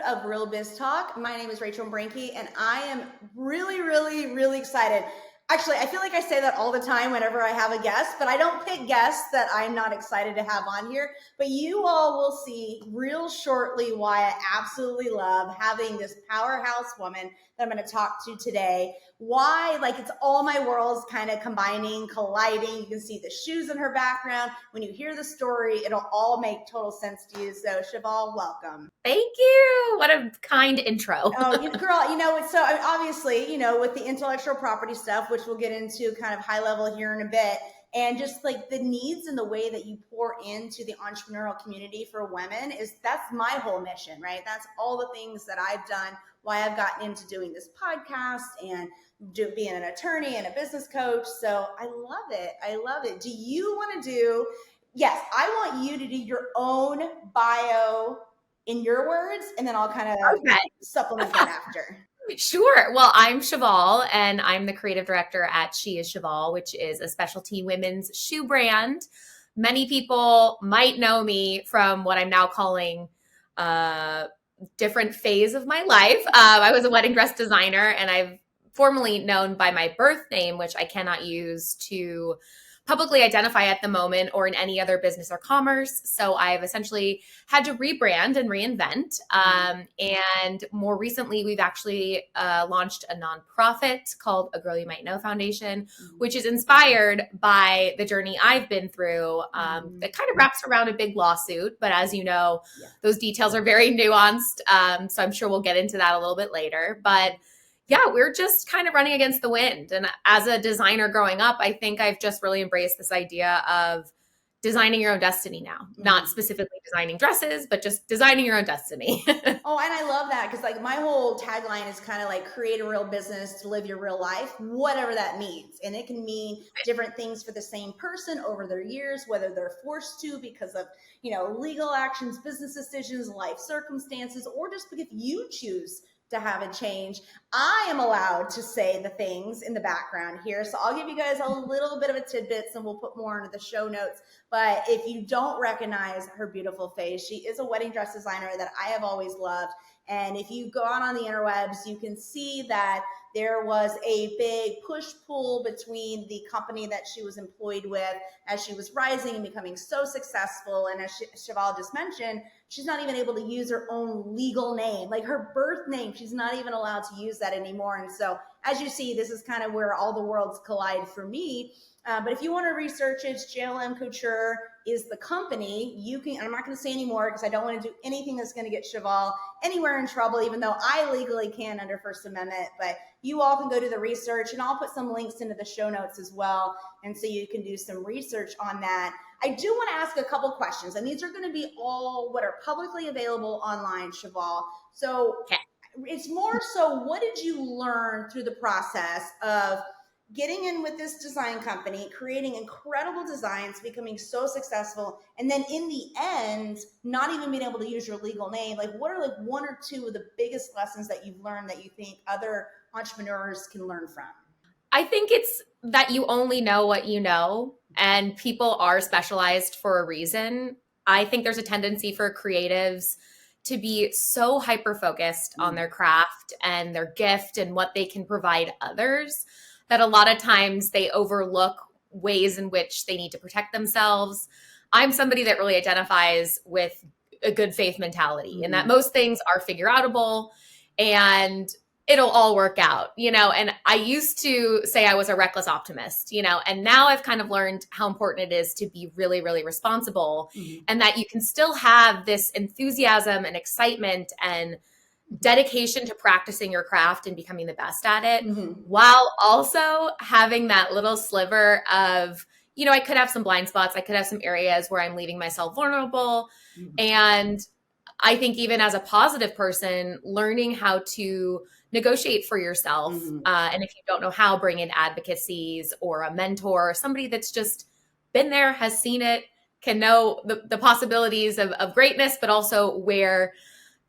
of Real Biz Talk. My name is Rachel Branke, and I am really excited. Actually, I feel like I say that all the time whenever I have a guest, but I don't pick guests that I'm not excited to have on here. But you all will see real shortly why I absolutely love having this powerhouse woman that I'm going to talk to today. Why, like, it's all my worlds kind of combining, colliding. You can see the shoes in her background. When you hear the story, it'll all make total sense to you. So, Cheval, welcome. Thank you. What a kind intro. Oh, girl, so I mean, obviously, with the intellectual property stuff, which we'll get into kind of high level here in a bit, and just like the needs and the way that you pour into the entrepreneurial community for women that's my whole mission, right? That's all the things that I've done, why I've gotten into doing this podcast and being an attorney and a business coach. So I love it. I love it. Do you want to yes, I want you to do your own bio in your words, and then I'll kind of supplement that after. Sure. Well, I'm Cheval, and I'm the creative director at She is Cheval, which is a specialty women's shoe brand. Many people might know me from what I'm now calling a different phase of my life. I was a wedding dress designer, and I've formerly known by my birth name, which I cannot use to publicly identify at the moment or in any other business or commerce. So I've essentially had to rebrand and reinvent. And more recently, we've actually launched a nonprofit called A Girl You Might Know Foundation, which is inspired by the journey I've been through. That kind of wraps around a big lawsuit. But as you know, those details are very nuanced. So I'm sure we'll get into that a little bit later. But yeah, we're just kind of running against the wind. And as a designer growing up, I think I've just really embraced this idea of designing your own destiny now, not specifically designing dresses, but just designing your own destiny. Oh, and I love that because like my whole tagline is kind of like create a real business to live your real life, whatever that means. And it can mean different things for the same person over their years, whether they're forced to because of, legal actions, business decisions, life circumstances, or just if you choose to have a change. I am allowed to say the things in the background here. So I'll give you guys a little bit of a tidbits and we'll put more into the show notes. But if you don't recognize her beautiful face, she is a wedding dress designer that I have always loved. And if you go out on the interwebs, you can see that there was a big push-pull between the company that she was employed with as she was rising and becoming so successful. And as Cheval just mentioned, she's not even able to use her own legal name, like her birth name. She's not even allowed to use that anymore. And so as you see, this is kind of where all the worlds collide for me. But if you want to research it, JLM Couture is the company. You can, and I'm not going to say any more because I don't want to do anything that's going to get Cheval anywhere in trouble, even though I legally can under First Amendment. But you all can go do the research, and I'll put some links into the show notes as well. And so you can do some research on that. I do want to ask a couple questions, and these are going to be all what are publicly available online, Cheval. So it's more so, what did you learn through the process of getting in with this design company, creating incredible designs, becoming so successful, and then in the end, not even being able to use your legal name? Like, what are like one or two of the biggest lessons that you've learned that you think other entrepreneurs can learn from? I think it's that you only know what you know, and people are specialized for a reason. I think there's a tendency for creatives to be so hyper-focused on their craft and their gift and what they can provide others that a lot of times they overlook ways in which they need to protect themselves. I'm somebody that really identifies with a good faith mentality and that most things are figure outable and it'll all work out, and I used to say I was a reckless optimist, and now I've kind of learned how important it is to be really, really responsible and that you can still have this enthusiasm and excitement and dedication to practicing your craft and becoming the best at it, while also having that little sliver of, I could have some blind spots. I could have some areas where I'm leaving myself vulnerable. And I think even as a positive person, learning how to negotiate for yourself. And if you don't know how, bring in advocacies or a mentor, or somebody that's just been there, has seen it, can know the possibilities of greatness, but also where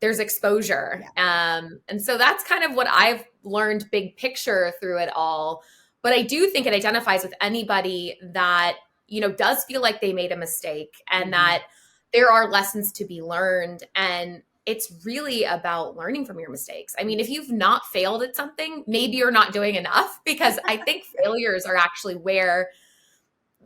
there's exposure. And so that's kind of what I've learned big picture through it all. But I do think it identifies with anybody that, does feel like they made a mistake and that there are lessons to be learned. And it's really about learning from your mistakes. I mean, if you've not failed at something, maybe you're not doing enough, because I think failures are actually where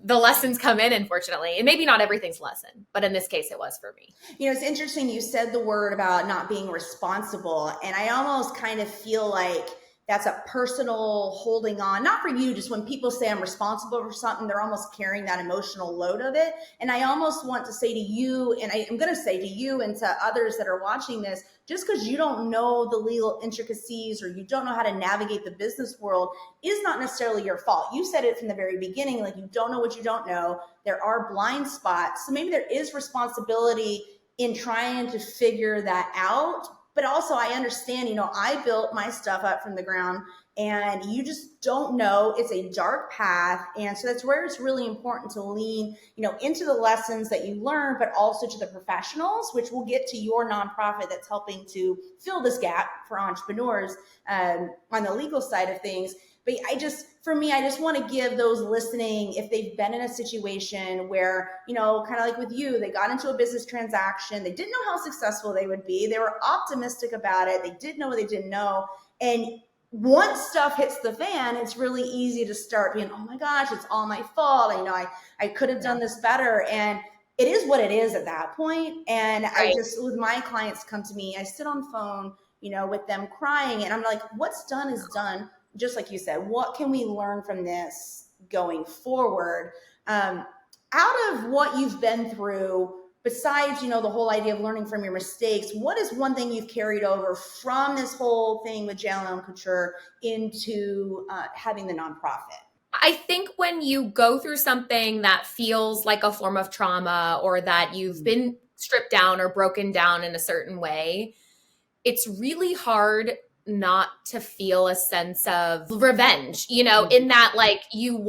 the lessons come in, unfortunately. And maybe not everything's a lesson, but in this case, it was for me. It's interesting. You said the word about not being responsible. And I almost kind of feel like that's a personal holding on, not for you, just when people say I'm responsible for something, they're almost carrying that emotional load of it. And I almost want to say to you, and I'm going to say to you and to others that are watching this, just because you don't know the legal intricacies or you don't know how to navigate the business world is not necessarily your fault. You said it from the very beginning, like you don't know what you don't know. There are blind spots. So maybe there is responsibility in trying to figure that out. But also I understand, I built my stuff up from the ground and you just don't know. It's a dark path. And so that's where it's really important to lean, into the lessons that you learn, but also to the professionals, which we'll get to your nonprofit that's helping to fill this gap for entrepreneurs on the legal side of things. But I just want to give those listening, if they've been in a situation where, kind of like with you, they got into a business transaction, they didn't know how successful they would be, they were optimistic about it, they didn't know what they didn't know. And once stuff hits the fan, it's really easy to start being, oh my gosh, it's all my fault. I could have done this better. And it is what it is at that point. And Right. with my clients come to me, I sit on the phone, with them crying, and I'm like, what's done is done. Just like you said, what can we learn from this going forward? Out of what you've been through, besides, the whole idea of learning from your mistakes, what is one thing you've carried over from this whole thing with JLM Couture into having the nonprofit? I think when you go through something that feels like a form of trauma, or that you've been stripped down or broken down in a certain way, it's really hard not to feel a sense of revenge, in that, like, you've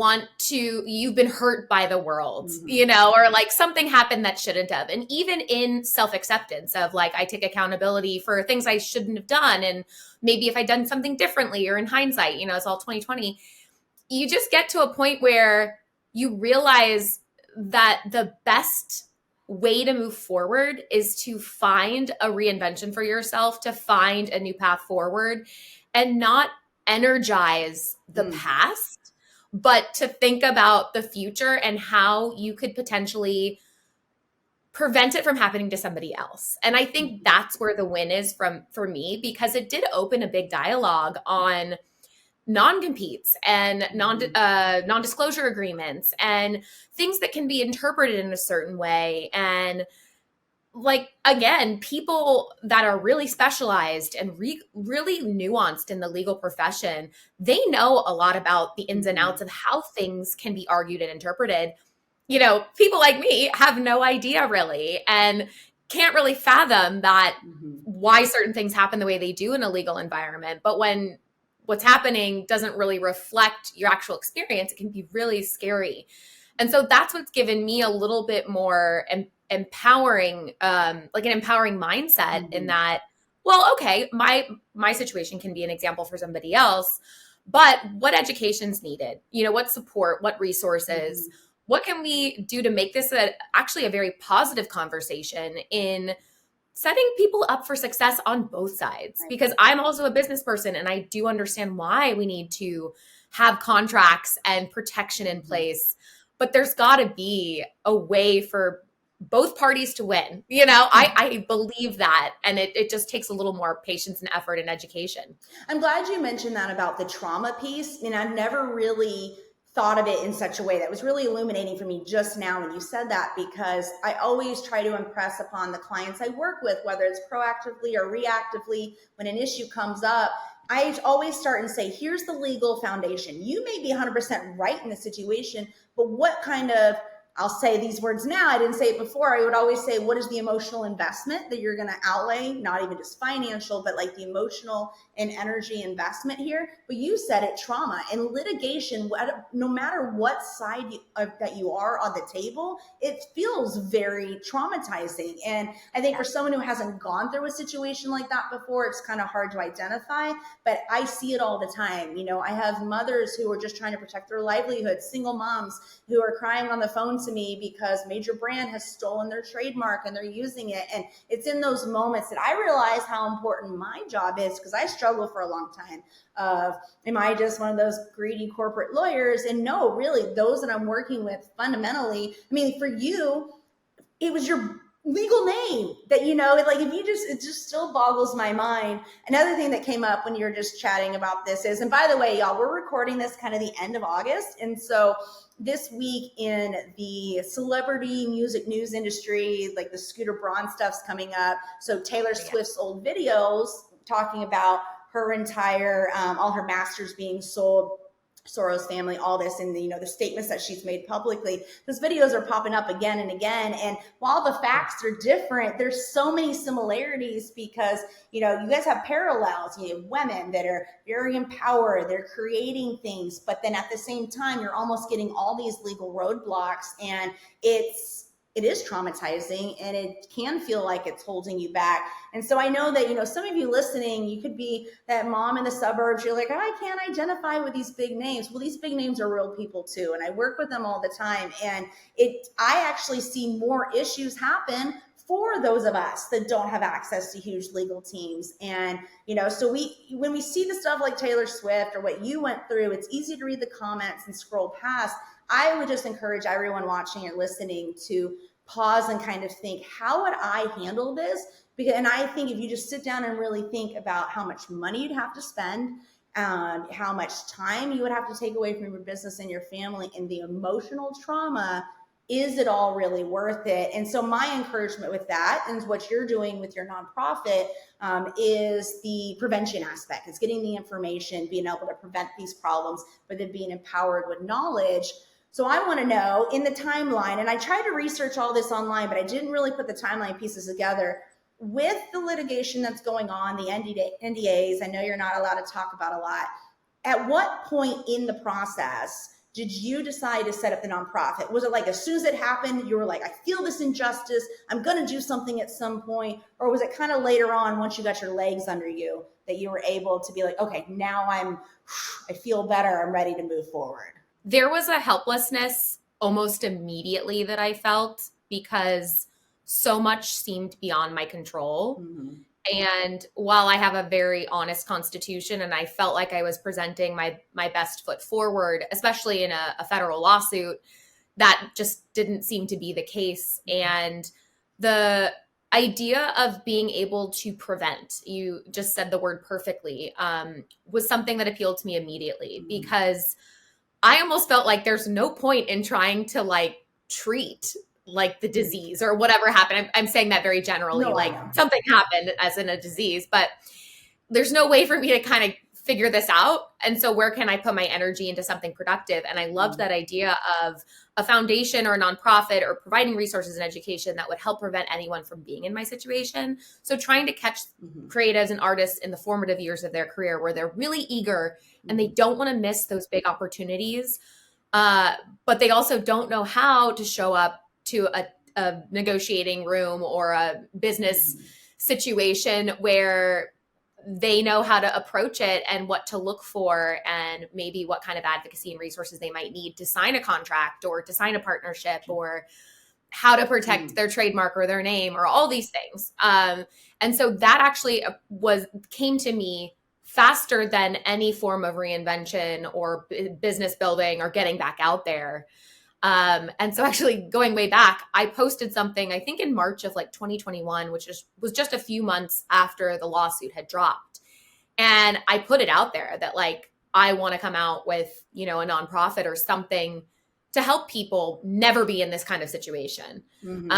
been hurt by the world, or like something happened that shouldn't have. And even in self-acceptance of, like, I take accountability for things I shouldn't have done. And maybe if I'd done something differently, or in hindsight, it's all 2020, you just get to a point where you realize that the best way to move forward is to find a reinvention for yourself, to find a new path forward, and not energize the past, but to think about the future and how you could potentially prevent it from happening to somebody else. And I think that's where the win is for me, because it did open a big dialogue on non-competes and non-disclosure agreements and things that can be interpreted in a certain way. And, like, again, people that are really specialized and really nuanced in the legal profession, they know a lot about the ins and outs of how things can be argued and interpreted. People like me have no idea really, and can't really fathom that why certain things happen the way they do in a legal environment. But when what's happening doesn't really reflect your actual experience, it can be really scary. And so that's what's given me a little bit more empowering, like an empowering mindset in that, well, okay, my situation can be an example for somebody else, but what education's needed? What support, what resources, what can we do to make this actually a very positive conversation in setting people up for success on both sides? Because I'm also a business person, and I do understand why we need to have contracts and protection in place, but there's got to be a way for both parties to win. I believe that, and it just takes a little more patience and effort and education. I'm glad you mentioned that about the trauma piece. I've never really thought of it in such a way. That was really illuminating for me just now when you said that, because I always try to impress upon the clients I work with, whether it's proactively or reactively, when an issue comes up, I always start and say, here's the legal foundation. You may be 100% right in the situation, but what kind of, I'll say these words now, I didn't say it before, I would always say, what is the emotional investment that you're going to outlay? Not even just financial, but like the emotional and energy investment here. But you said it, trauma and litigation, no matter what side that you are on the table, it feels very traumatizing. And I think for someone who hasn't gone through a situation like that before, it's kind of hard to identify, but I see it all the time. I have mothers who are just trying to protect their livelihood, single moms who are crying on the phone to to me because major brand has stolen their trademark and they're using it. And it's in those moments that I realize how important my job is, because I struggled for a long time of, am I just one of those greedy corporate lawyers? And no, really, those that I'm working with fundamentally, I mean, for you, it was your legal name that, like, if you just, it just still boggles my mind. Another thing that came up when you were just chatting about this is, and by the way, y'all, we're recording this kind of the end of August. And so this week in the celebrity music news industry, like the Scooter Braun stuff's coming up. So Taylor Swift's old videos talking about her entire, all her masters being sold, Soros family, all this, and the statements that she's made publicly. Those videos are popping up again and again. And while the facts are different, there's so many similarities because, you guys have parallels. You have women that are very empowered, they're creating things, but then at the same time, you're almost getting all these legal roadblocks, and it is traumatizing, and it can feel like it's holding you back. And so I know that, some of you listening, you could be that mom in the suburbs. You're like, I can't identify with these big names. Well, these big names are real people too. And I work with them all the time. And I actually see more issues happen for those of us that don't have access to huge legal teams. And, so when we see the stuff like Taylor Swift or what you went through, it's easy to read the comments and scroll past. I would just encourage everyone watching and listening to pause and kind of think, how would I handle this? And I think if you just sit down and really think about how much money you'd have to spend, how much time you would have to take away from your business and your family, and the emotional trauma, is it all really worth it? And so my encouragement with that, and what you're doing with your nonprofit, is the prevention aspect. It's getting the information, being able to prevent these problems, but then being empowered with knowledge. So I want to know in the timeline, and I tried to research all this online, but I didn't really put the timeline pieces together. With the litigation that's going on, the NDAs, I know you're not allowed to talk about a lot. At what point in the process did you decide to set up the nonprofit? Was it like as soon as it happened, you were like, I feel this injustice, I'm going to do something at some point? Or was it kind of later on, once you got your legs under you, that you were able to be like, okay, now I feel better, I'm ready to move forward? There was a helplessness almost immediately that I felt, because so much seemed beyond my control. Mm-hmm. And while I have a very honest constitution, and I felt like I was presenting my best foot forward, especially in a federal lawsuit, that just didn't seem to be the case. And the idea of being able to prevent, you just said the word perfectly, was something that appealed to me immediately, because I almost felt like there's no point in trying to treat the disease or whatever happened. I'm saying that very generally, something happened as in a disease, but there's no way for me to kind of figure this out. And so where can I put my energy into something productive? And I loved that idea of a foundation or a nonprofit or providing resources and education that would help prevent anyone from being in my situation. So trying to catch creatives and artists in the formative years of their career where they're really eager and they don't want to miss those big opportunities, but they also don't know how to show up to a negotiating room or a business situation where they know how to approach it and what to look for, and maybe what kind of advocacy and resources they might need to sign a contract or to sign a partnership, or how to protect their trademark or their name, or all these things. And so that actually came to me faster than any form of reinvention or business building or getting back out there. And so actually going way back, I posted something, I think in March of 2021, which was just a few months after the lawsuit had dropped. And I put it out there that I want to come out with, a nonprofit or something to help people never be in this kind of situation. Mm-hmm.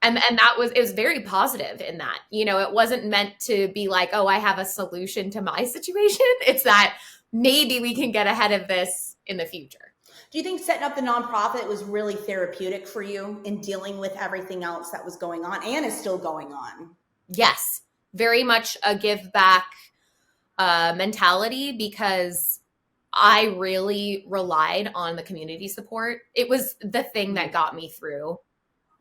And it was very positive in that, it wasn't meant to be oh, I have a solution to my situation. It's that maybe we can get ahead of this in the future. Do you think setting up the nonprofit was really therapeutic for you in dealing with everything else that was going on and is still going on? Yes, very much a give back mentality, because I really relied on the community support. It was the thing that got me through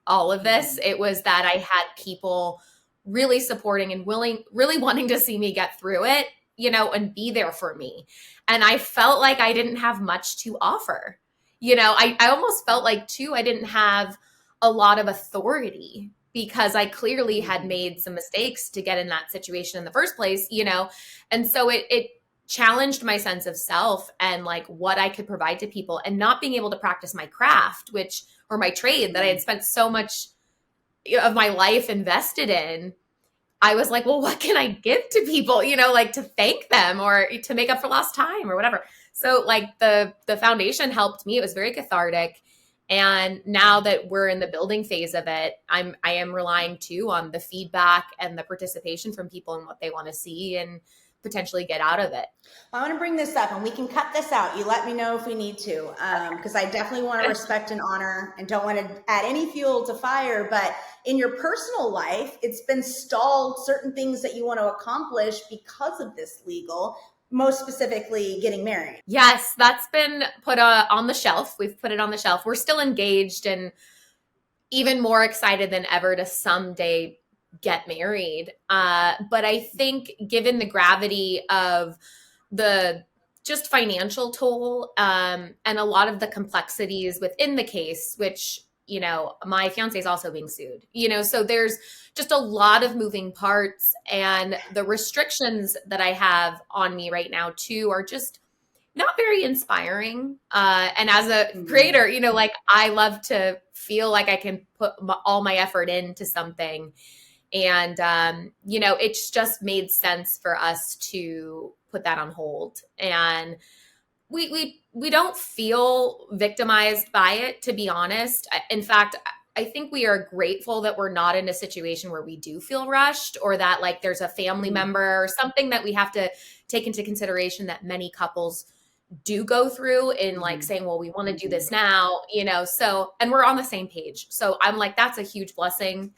all of this. It was that I had people really supporting and really wanting to see me get through it, and be there for me. And I felt like I didn't have much to offer. I almost felt like too, I didn't have a lot of authority because I clearly had made some mistakes to get in that situation in the first place. And so it challenged my sense of self and like what I could provide to people, and not being able to practice my craft, or my trade that I had spent so much of my life invested in. I was like, well, what can I give to people, like to thank them or to make up for lost time or whatever. So like the foundation helped me. It was very cathartic. And now that we're in the building phase of it, I am relying too on the feedback and the participation from people and what they want to see and potentially get out of it. I want to bring this up, and we can cut this out. You let me know if we need to, because I definitely want to respect and honor and don't want to add any fuel to fire. But in your personal life, it's been stalled, certain things that you want to accomplish because of this legal, most specifically getting married. Yes, that's been put on the shelf. We've put it on the shelf. We're still engaged and even more excited than ever to someday get married. But I think given the gravity of the just financial toll, and a lot of the complexities within the case, which, my fiance is also being sued, so there's just a lot of moving parts, and the restrictions that I have on me right now too are just not very inspiring. And as a creator, like I love to feel like I can put all my effort into something. And, it's just made sense for us to put that on hold. And we don't feel victimized by it, to be honest. In fact, I think we are grateful that we're not in a situation where we do feel rushed, or that like there's a family member or something that we have to take into consideration that many couples do go through in like saying, well, we want to do this now, so, and we're on the same page. So I'm like, that's a huge blessing.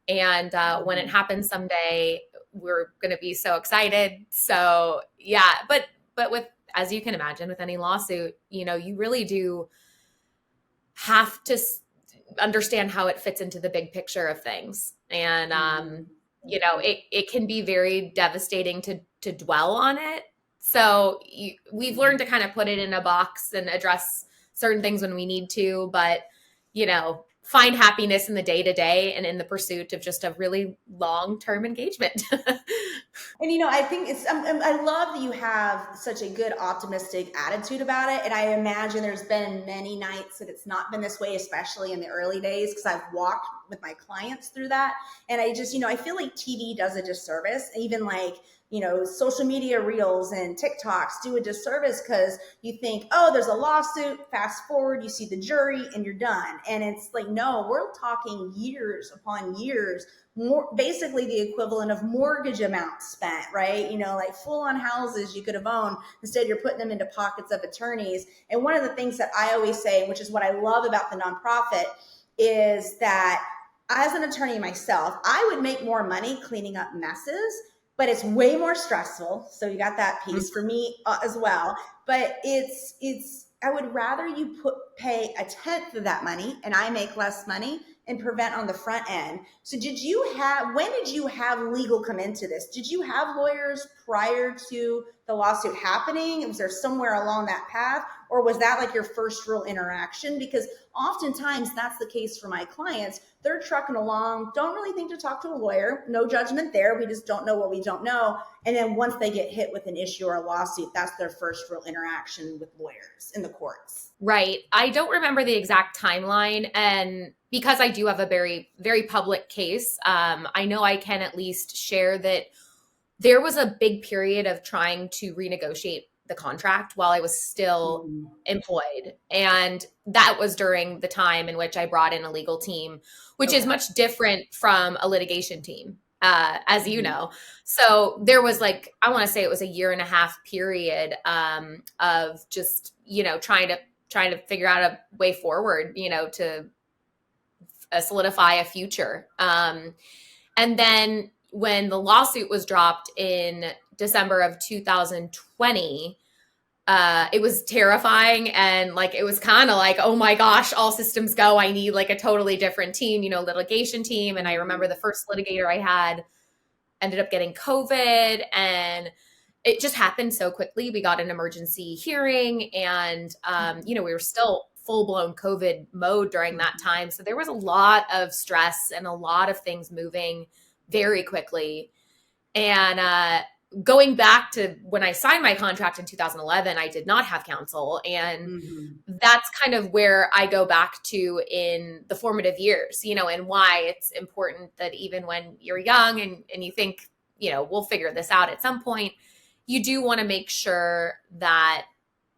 And when it happens someday, we're going to be so excited. So yeah, but with, as you can imagine, with any lawsuit, you really do have to understand how it fits into the big picture of things. And, it can be very devastating to dwell on it. So we've learned to kind of put it in a box and address certain things when we need to, but, find happiness in the day to day and in the pursuit of just a really long-term engagement. And I think I love that you have such a good optimistic attitude about it. And I imagine there's been many nights that it's not been this way, especially in the early days, because I've walked with my clients through that. And I just, I feel like TV does a disservice, even like, social media reels and TikToks do a disservice, because you think, oh, there's a lawsuit, fast forward, you see the jury and you're done. And it's like, no, we're talking years upon years, more basically the equivalent of mortgage amounts spent, right? Like full on houses you could have owned. Instead, you're putting them into pockets of attorneys. And one of the things that I always say, which is what I love about the nonprofit, is that as an attorney myself, I would make more money cleaning up messes, but it's way more stressful. So you got that piece for me as well. But I would rather you pay a tenth of that money and I make less money and prevent on the front end. So when did you have legal come into this? Did you have lawyers prior to the lawsuit happening? Was there somewhere along that path? Or was that like your first real interaction? Because oftentimes that's the case for my clients. They're trucking along, don't really think to talk to a lawyer, no judgment there. We just don't know what we don't know. And then once they get hit with an issue or a lawsuit, that's their first real interaction with lawyers in the courts. Right. I don't remember the exact timeline. And because I do have a very, very public case, I know I can at least share that there was a big period of trying to renegotiate the contract while I was still employed. And that was during the time in which I brought in a legal team, which is much different from a litigation team, as you know. So there was like, I want to say it was a 1.5 year period of just, trying to figure out a way forward, to solidify a future. And then when the lawsuit was dropped in December of 2020, it was terrifying. And like, it was kind of like, oh my gosh, all systems go. I need like a totally different team, litigation team. And I remember the first litigator I had ended up getting COVID, and it just happened so quickly. We got an emergency hearing, and, we were still full blown COVID mode during that time. So there was a lot of stress and a lot of things moving very quickly. And going back to when I signed my contract in 2011, I did not have counsel. And that's kind of where I go back to in the formative years, and why it's important that even when you're young and you think, we'll figure this out at some point, you do want to make sure that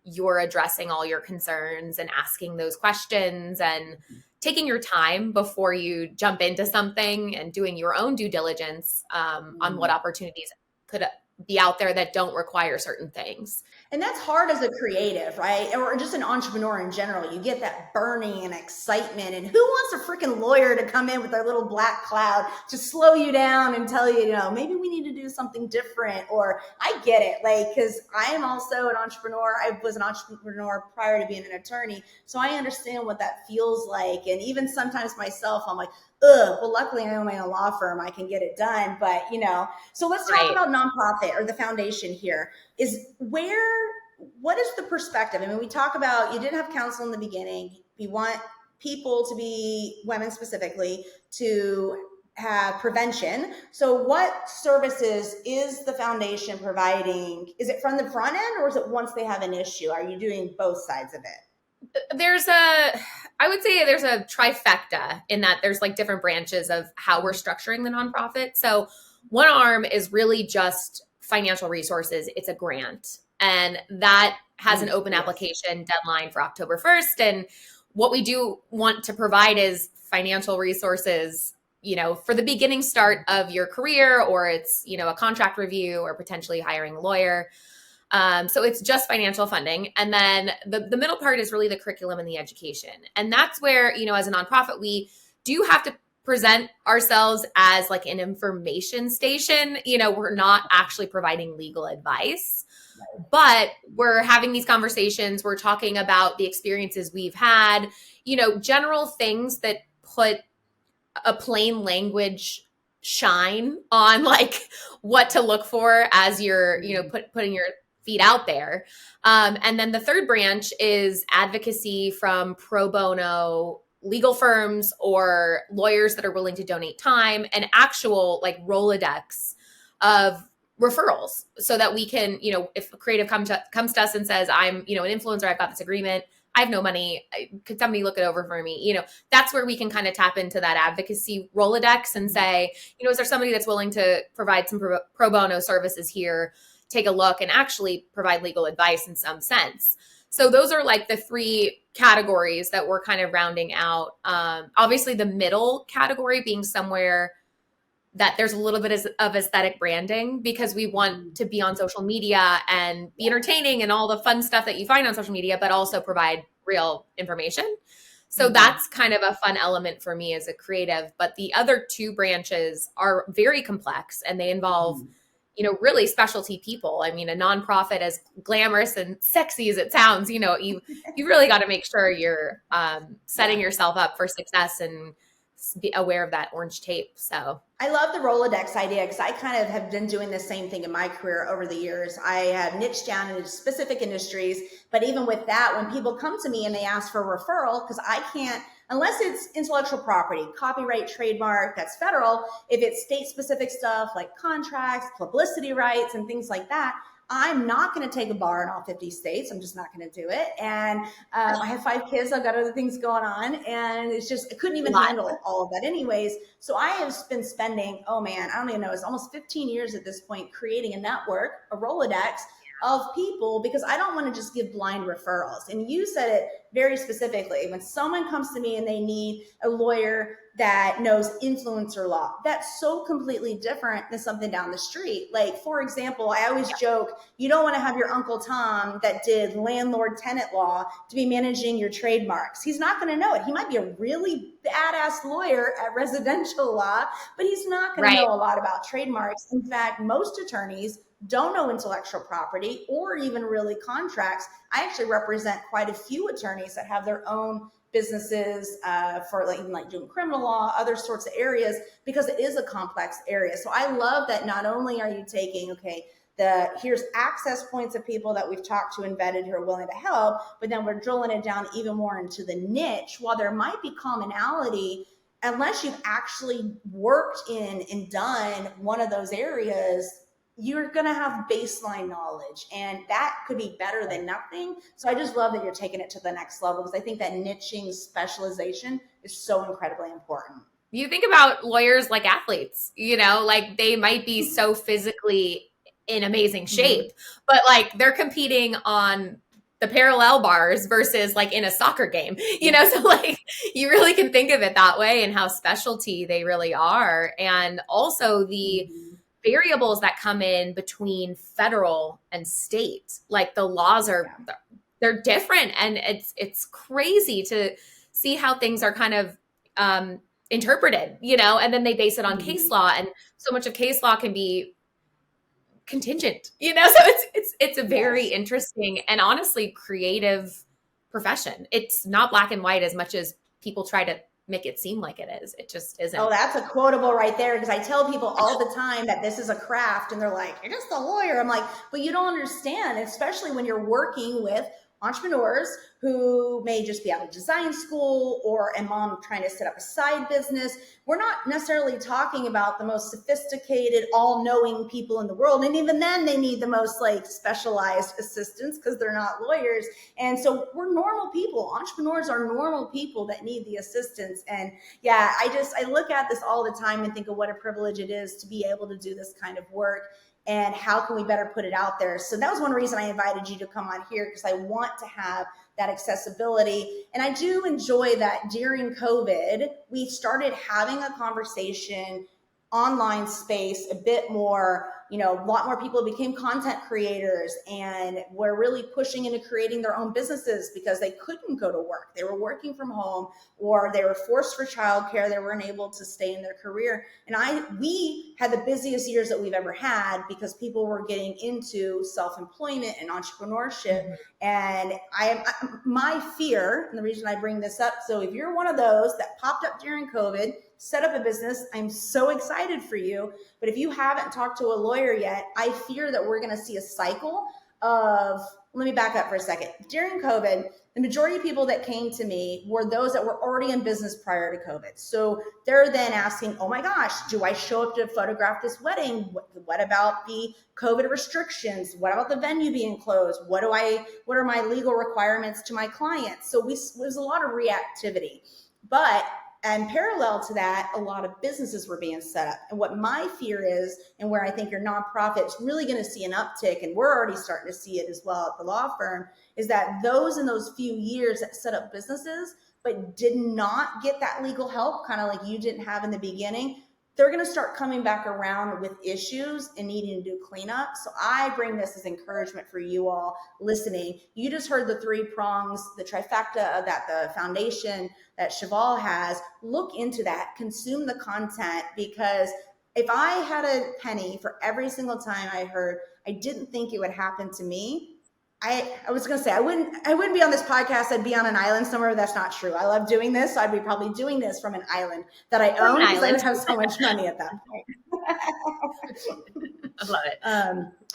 you're addressing all your concerns and asking those questions and taking your time before you jump into something and doing your own due diligence on what opportunities could be out there that don't require certain things. And that's hard as a creative, right? Or just an entrepreneur in general. You get that burning and excitement. And who wants a freaking lawyer to come in with their little black cloud to slow you down and tell you, maybe we need to do something different? Or I get it, because I am also an entrepreneur. I was an entrepreneur prior to being an attorney. So I understand what that feels like. And even sometimes myself, I'm like, ugh, well, luckily I own my own law firm. I can get it done. But, so let's talk about nonprofit or the foundation here. What is the perspective? I mean, we talk about, you didn't have counsel in the beginning. We want people to be, women specifically, to have prevention. So what services is the foundation providing? Is it from the front end, or is it once they have an issue? Are you doing both sides of it? I would say there's a trifecta in that there's like different branches of how we're structuring the nonprofit. So one arm is really just financial resources. It's a grant, and that has an open application deadline for October 1st. And what we do want to provide is financial resources, for the beginning start of your career, or it's, a contract review or potentially hiring a lawyer. So it's just financial funding. And then the middle part is really the curriculum and the education. And that's where, as a nonprofit, we do have to present ourselves as like an information station. We're not actually providing legal advice, but we're having these conversations. We're talking about the experiences we've had, general things that put a plain language shine on like what to look for as you're, putting your feet out there. And then the third branch is advocacy from pro bono legal firms or lawyers that are willing to donate time and actual like Rolodex of referrals, so that we can, if a creative comes to us and says, I'm, an influencer, I've got this agreement, I have no money, could somebody look it over for me? That's where we can kind of tap into that advocacy Rolodex and say, is there somebody that's willing to provide some pro bono services here, take a look and actually provide legal advice in some sense. So those are like the three categories that we're kind of rounding out. Obviously the middle category being somewhere that there's a little bit of aesthetic branding, because we want to be on social media and be entertaining and all the fun stuff that you find on social media, but also provide real information. So that's kind of a fun element for me as a creative. But the other two branches are very complex, and they involve really specialty people. I mean, a nonprofit, as glamorous and sexy as it sounds, you really got to make sure you're setting yourself up for success and be aware of that orange tape. So I love the Rolodex idea, because I kind of have been doing the same thing in my career over the years. I have niched down into specific industries, but even with that, when people come to me and they ask for a referral, because I can't, unless it's intellectual property, copyright, trademark, that's federal. If it's state specific stuff like contracts, publicity rights, and things like that, I'm not going to take a bar in all 50 states. I'm just not going to do it. And I have 5 kids. I've got other things going on. And it's just, I couldn't even handle all of that anyways. So I have been spending, I don't even know, it's almost 15 years at this point, creating a network, a Rolodex of people, because I don't want to just give blind referrals. And you said it very specifically. When someone comes to me and they need a lawyer that knows influencer law, that's so completely different than something down the street. Like, for example, I always joke, you don't want to have your Uncle Tom that did landlord tenant law to be managing your trademarks. He's not going to know it. He might be a really badass lawyer at residential law, but he's not going to know a lot about trademarks. In fact, most attorneys don't know intellectual property or even really contracts. I actually represent quite a few attorneys that have their own businesses for like doing criminal law, other sorts of areas, because it is a complex area. So I love that not only are you taking, here's access points of people that we've talked to and vetted who are willing to help, but then we're drilling it down even more into the niche. While there might be commonality, unless you've actually worked in and done one of those areas, you're going to have baseline knowledge, and that could be better than nothing. So I just love that you're taking it to the next level, because I think that niching specialization is so incredibly important. You think about lawyers like athletes, like they might be so physically in amazing shape, but like they're competing on the parallel bars versus like in a soccer game, so like you really can think of it that way, and how specialty they really are. And also the variables that come in between federal and state, like the laws they're different, and it's crazy to see how things are kind of interpreted, and then they base it on case law, and so much of case law can be contingent, so it's a very interesting and honestly creative profession. It's not black and white as much as people try to make it seem like it is. It just isn't. Oh, that's a quotable right there, because I tell people all the time that this is a craft, and they're like, you're just a lawyer. I'm like, but you don't understand, especially when you're working with entrepreneurs who may just be out of design school, or a mom trying to set up a side business. We're not necessarily talking about the most sophisticated, all-knowing people in the world. And even then they need the most like specialized assistance, because they're not lawyers. And so we're normal people. Entrepreneurs are normal people that need the assistance. And yeah, I look at this all the time and think of what a privilege it is to be able to do this kind of work, and how can we better put it out there. So that was one reason I invited you to come on here, because I want to have that accessibility. And I do enjoy that during COVID, we started having a conversation online space a bit more, a lot more people became content creators, and were really pushing into creating their own businesses because they couldn't go to work. They were working from home, or they were forced for childcare. They weren't able to stay in their career. And we had the busiest years that we've ever had, because people were getting into self-employment and entrepreneurship. And my fear, and the reason I bring this up, so if you're one of those that popped up during COVID, set up a business, I'm so excited for you. But if you haven't talked to a lawyer yet, I fear that we're going to see a cycle of, let me back up for a second. During COVID, the majority of people that came to me were those that were already in business prior to COVID. So they're then asking, oh my gosh, do I show up to photograph this wedding? What about the COVID restrictions? What about the venue being closed? What are my legal requirements to my clients? So there's a lot of reactivity. And parallel to that, a lot of businesses were being set up. And what my fear is, and where I think your nonprofit is really going to see an uptick, and we're already starting to see it as well at the law firm, is that those in those few years that set up businesses but did not get that legal help, kind of like you didn't have in the beginning, they're going to start coming back around with issues and needing to do cleanup. So I bring this as encouragement for you all listening. You just heard the 3 prongs, the trifecta of that, the foundation that Cheval has. Look into that, consume the content, because if I had a penny for every single time I heard, I didn't think it would happen to me, I was going to say, I wouldn't be on this podcast. I'd be on an island somewhere. That's not true. I love doing this. So I'd be probably doing this from an island that I own, because I would have so much money at that point. I love it.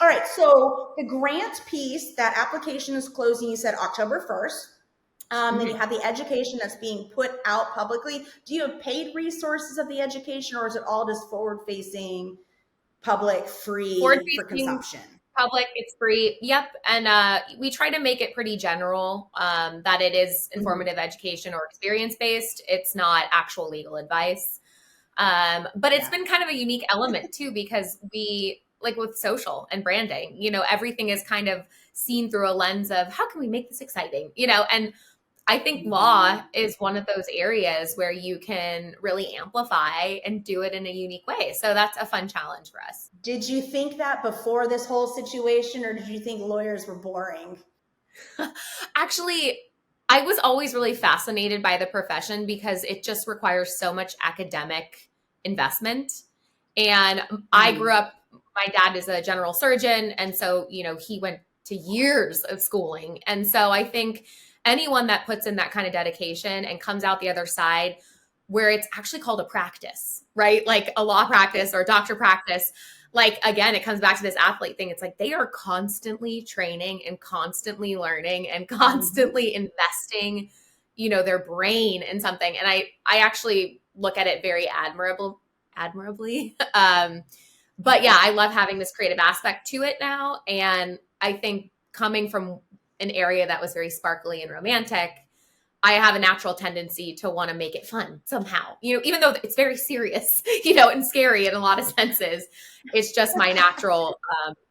All right. So the grant piece, that application is closing, you said October 1st. Then you have the education that's being put out publicly. Do you have paid resources of the education, or is it all just forward-facing, public, free for consumption? Public, it's free. Yep. And we try to make it pretty general, that it is informative education or experience-based. It's not actual legal advice. But it's been kind of a unique element too, because we, like with social and branding, everything is kind of seen through a lens of how can we make this exciting, and I think law is one of those areas where you can really amplify and do it in a unique way. So that's a fun challenge for us. Did you think that before this whole situation, or did you think lawyers were boring? Actually, I was always really fascinated by the profession, because it just requires so much academic investment. And I grew up, my dad is a general surgeon. And so, he went to years of schooling. And so I think anyone that puts in that kind of dedication and comes out the other side where it's actually called a practice, right? Like a law practice or a doctor practice. Like, again, it comes back to this athlete thing. It's like they are constantly training and constantly learning and constantly investing, their brain in something. And I actually look at it very admirably. But yeah, I love having this creative aspect to it now. And I think coming from an area that was very sparkly and romantic, I have a natural tendency to want to make it fun somehow, even though it's very serious, and scary in a lot of senses. It's just my natural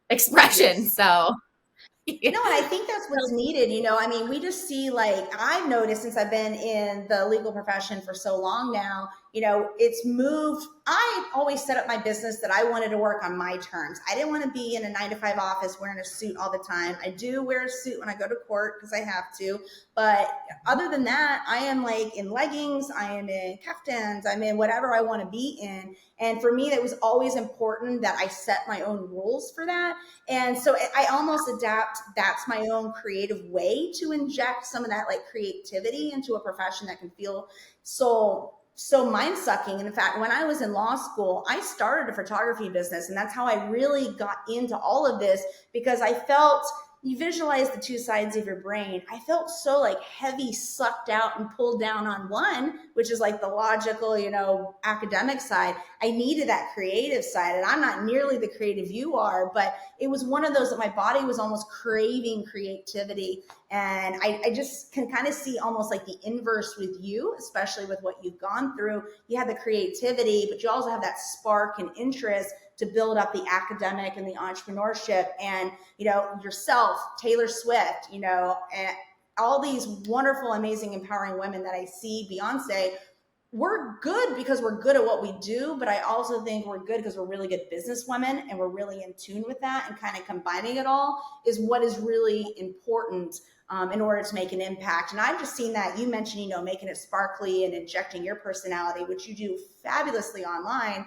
expression. Yes. So, No, and I think that's what's needed. I mean, we just see, like, I've noticed since I've been in the legal profession for so long now, it's moved. I always set up my business that I wanted to work on my terms. I didn't want to be in a 9 to 5 office wearing a suit all the time. I do wear a suit when I go to court because I have to. But other than that, I am like in leggings, I am in kaftans, I'm in whatever I want to be in. And for me, it was always important that I set my own rules for that. And so I almost adapt. That's my own creative way to inject some of that like creativity into a profession that can feel so mind sucking. And in fact, when I was in law school, I started a photography business, and that's how I really got into all of this, because I felt, you visualize the two sides of your brain. I felt so like heavy, sucked out and pulled down on one, which is like the logical, academic side. I needed that creative side, and I'm not nearly the creative you are, but it was one of those that my body was almost craving creativity. And I just can kind of see almost like the inverse with you, especially with what you've gone through. You have the creativity, but you also have that spark and interest to build up the academic and the entrepreneurship. And yourself, Taylor Swift, and all these wonderful, amazing, empowering women that I see, Beyonce, we're good because we're good at what we do, but I also think we're good because we're really good businesswomen, and we're really in tune with that, and kind of combining it all is what is really important in order to make an impact. And I've just seen that. You mentioned, making it sparkly and injecting your personality, which you do fabulously online.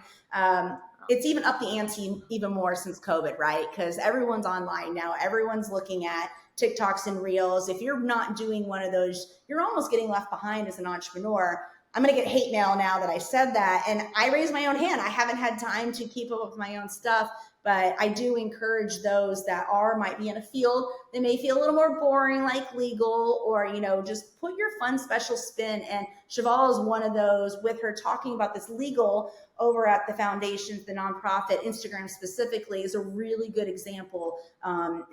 It's even up the ante even more since COVID, right? Because everyone's online now. Everyone's looking at TikToks and Reels. If you're not doing one of those, you're almost getting left behind as an entrepreneur. I'm going to get hate mail now that I said that. And I raise my own hand. I haven't had time to keep up with my own stuff, but I do encourage those that might be in a field that may feel a little more boring, like legal, or, just put your fun, special spin. And Cheval is one of those, with her talking about this legal over at the foundations, the nonprofit. Instagram specifically is a really good example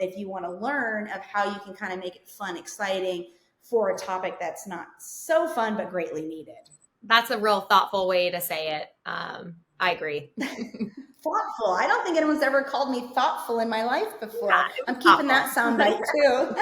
if you want to learn of how you can kind of make it fun, exciting for a topic that's not so fun, but greatly needed. That's a real thoughtful way to say it. I agree. Thoughtful. I don't think anyone's ever called me thoughtful in my life before. Yeah, I'm keeping that soundbite too.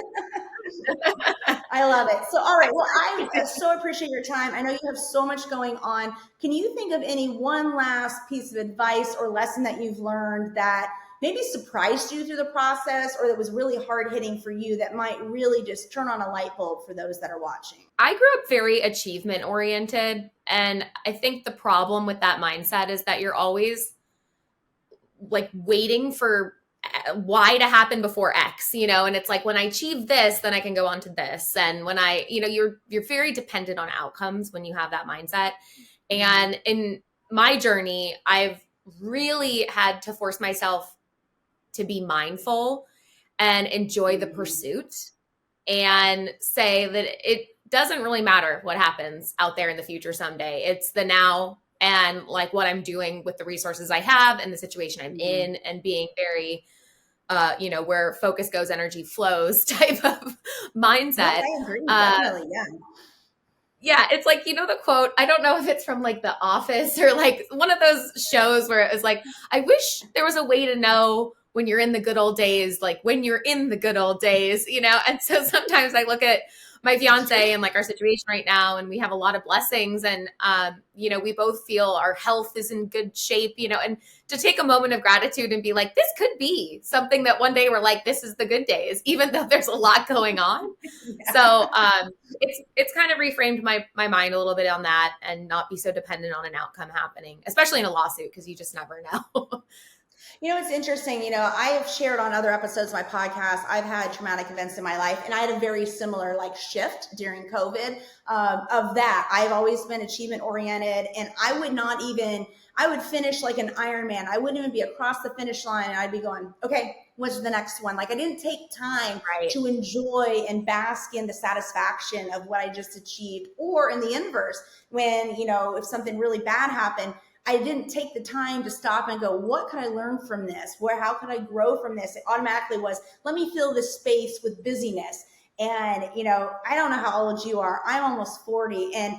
I love it. So, all right. Well, I so appreciate your time. I know you have so much going on. Can you think of any one last piece of advice or lesson that you've learned that maybe surprised you through the process, or that was really hard hitting for you, that might really just turn on a light bulb for those that are watching? I grew up very achievement oriented. And I think the problem with that mindset is that you're always like waiting for Y to happen before X, and it's like, when I achieve this, then I can go on to this. And when you're very dependent on outcomes when you have that mindset. And in my journey, I've really had to force myself to be mindful and enjoy the pursuit, and say that it doesn't really matter what happens out there in the future someday. It's the now, and like what I'm doing with the resources I have and the situation I'm in, and being very, where focus goes, energy flows type of mindset. Yes, I agree. Definitely. Yeah. Yeah, it's like, the quote, I don't know if it's from like The Office or like one of those shows where it was like, I wish there was a way to know when you're in the good old days, like when you're in the good old days, And so sometimes I look at my fiance and like our situation right now, and we have a lot of blessings, and, we both feel our health is in good shape, and to take a moment of gratitude and be like, this could be something that one day we're like, this is the good days, even though there's a lot going on. Yeah. So, it's kind of reframed my mind a little bit on that, and not be so dependent on an outcome happening, especially in a lawsuit, because you just never know. It's interesting. I have shared on other episodes of my podcast, I've had traumatic events in my life, and I had a very similar like shift during COVID of that. I've always been achievement oriented, and I would finish like an Ironman. I wouldn't even be across the finish line, and I'd be going, okay, what's the next one? Like I didn't take time Right. to enjoy and bask in the satisfaction of what I just achieved. Or in the inverse, when, if something really bad happened, I didn't take the time to stop and go, what could I learn from this? How could I grow from this? It automatically was, let me fill this space with busyness. And, I don't know how old you are. I'm almost 40, and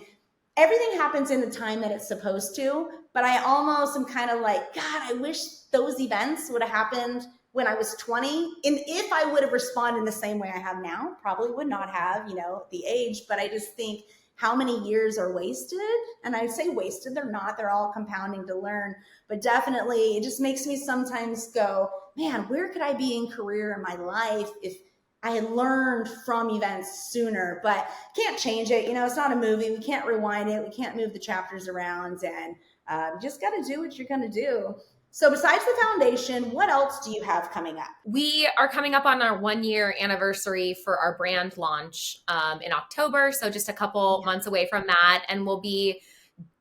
everything happens in the time that it's supposed to. But I almost am kind of like, God, I wish those events would have happened when I was 20. And if I would have responded in the same way I have now, probably would not have, the age. But I just think, how many years are wasted? And I say wasted, they're not, they're all compounding to learn. But definitely it just makes me sometimes go, man, where could I be in career in my life if I had learned from events sooner? But can't change it. It's not a movie. We can't rewind it. We can't move the chapters around, and you just got to do what you're going to do. So besides the foundation, what else do you have coming up? We are coming up on our 1-year anniversary for our brand launch in October. So just a couple months away from that. And we'll be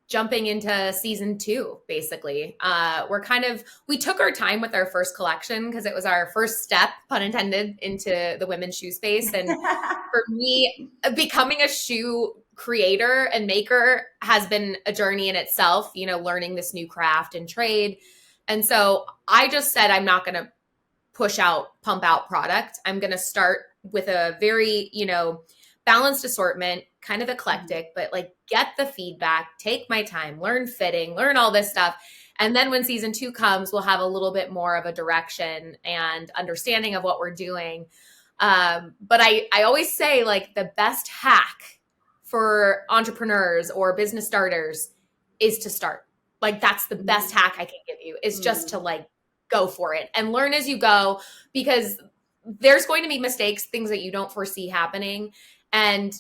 jumping into season 2, basically. We took our time with our first collection because it was our first step, pun intended, into the women's shoe space. And for me, becoming a shoe creator and maker has been a journey in itself, learning this new craft and trade. And so I just said, I'm not going to pump out product. I'm going to start with a very, balanced assortment, kind of eclectic, but like get the feedback, take my time, learn fitting, learn all this stuff. And then when season 2 comes, we'll have a little bit more of a direction and understanding of what we're doing. But I always say, like, the best hack for entrepreneurs or business starters is to start. Like, that's the best hack I can give you, is just to like go for it and learn as you go, because there's going to be mistakes, things that you don't foresee happening. And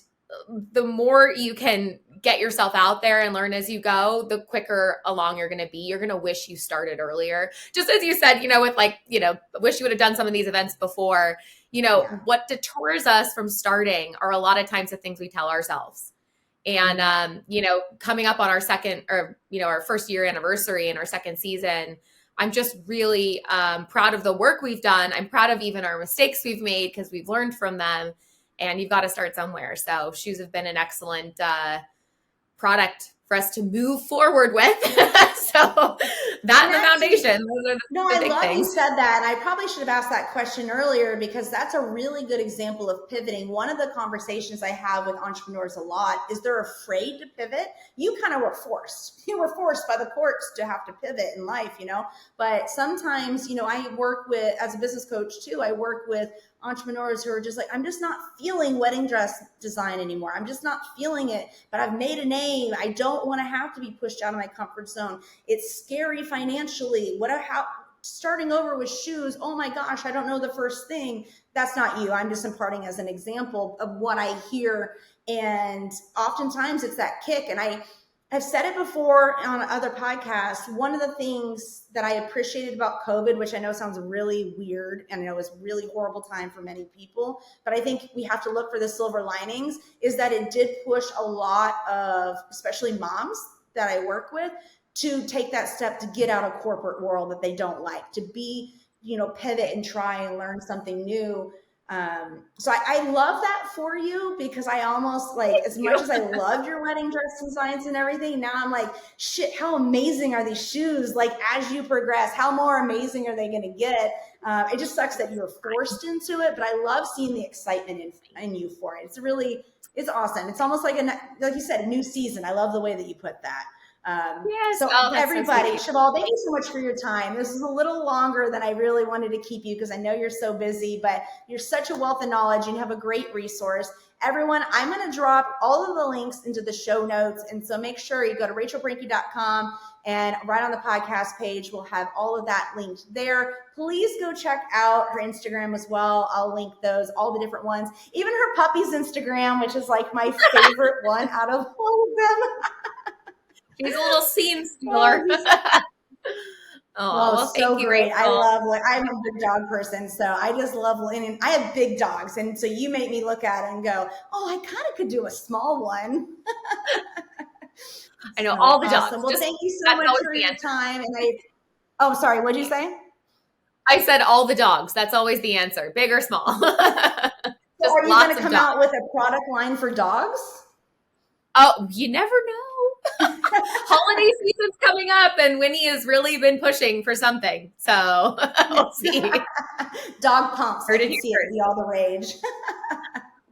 the more you can get yourself out there and learn as you go, the quicker along you're going to be. You're going to wish you started earlier. Just as you said, with like, wish you would have done some of these events before. What deters us from starting are a lot of times the things we tell ourselves. And, coming up on our second, or, our first year anniversary and our second season, I'm just really proud of the work we've done. I'm proud of even our mistakes we've made, because we've learned from them, and you've got to start somewhere. So shoes have been an excellent product for us to move forward with. So that and the foundation. Those are the big I love things. you said that. And I probably should have asked that question earlier, because that's a really good example of pivoting. One of the conversations I have with entrepreneurs a lot is they're afraid to pivot. You kind of were forced. You were forced by the courts to have to pivot in life, But sometimes, I work with, as a business coach too, I work with entrepreneurs who are just like, I'm just not feeling wedding dress design anymore. I'm just not feeling it, but I've made a name. I don't want to have to be pushed out of my comfort zone. It's scary financially. Starting over with shoes? Oh my gosh, I don't know the first thing. That's not you. I'm just imparting as an example of what I hear. And oftentimes it's that kick. And I've said it before on other podcasts. One of the things that I appreciated about COVID, which I know sounds really weird, and I know it's a really horrible time for many people, but I think we have to look for the silver linings, is that it did push a lot of, especially moms that I work with, to take that step to get out of corporate world that they don't like, to be, pivot and try and learn something new. So I love that for you, because I almost like, as much as I loved your wedding dress designs and everything, now I'm like, shit, how amazing are these shoes? Like, as you progress, how more amazing are they going to get? It just sucks that you were forced into it, but I love seeing the excitement in you for it. It's awesome. It's almost like like you said, a new season. I love the way that you put that. Yes. So everybody, Cheval, thank you so much for your time. This is a little longer than I really wanted to keep you, because I know you're so busy, but you're such a wealth of knowledge and you have a great resource. Everyone, I'm going to drop all of the links into the show notes. And so make sure you go to rachelbrinke.com, and right on the podcast page, we'll have all of that linked there. Please go check out her Instagram as well. I'll link those, all the different ones, even her puppy's Instagram, which is like my favorite one out of all of them. She's a little scene stealer. Oh, Oh, well, thank so you, great. I Rachel. love, like, I'm a big dog person, so I just love, and I have big dogs. And so you make me look at it and go, oh, I kind of could do a small one. I know So all the awesome. dogs. Well, Just thank you so that's much always for the your answer. time. And oh, sorry, what'd you say? I said all the dogs. That's always the answer, big or small. So Just are you going lots to of come dogs. out with a product line for dogs? Oh, you never know. Holiday season's coming up, and Winnie has really been pushing for something. So we'll see. Dog pumps. I Heard it can here see it first. be all the rage.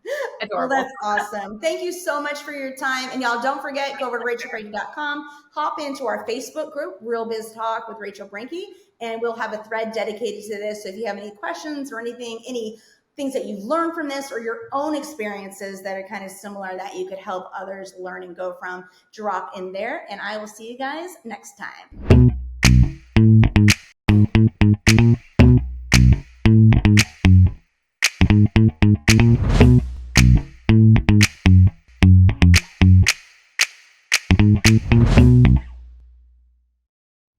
Well, Adorable. that's awesome. Thank you so much for your time. And y'all, don't forget, go over to rachelbrady.com, hop into our Facebook group, Real Biz Talk with Rachel Brinke, and we'll have a thread dedicated to this. So if you have any questions or anything, any things that you've learned from this or your own experiences that are kind of similar that you could help others learn and go from, drop in there. And I will see you guys next time.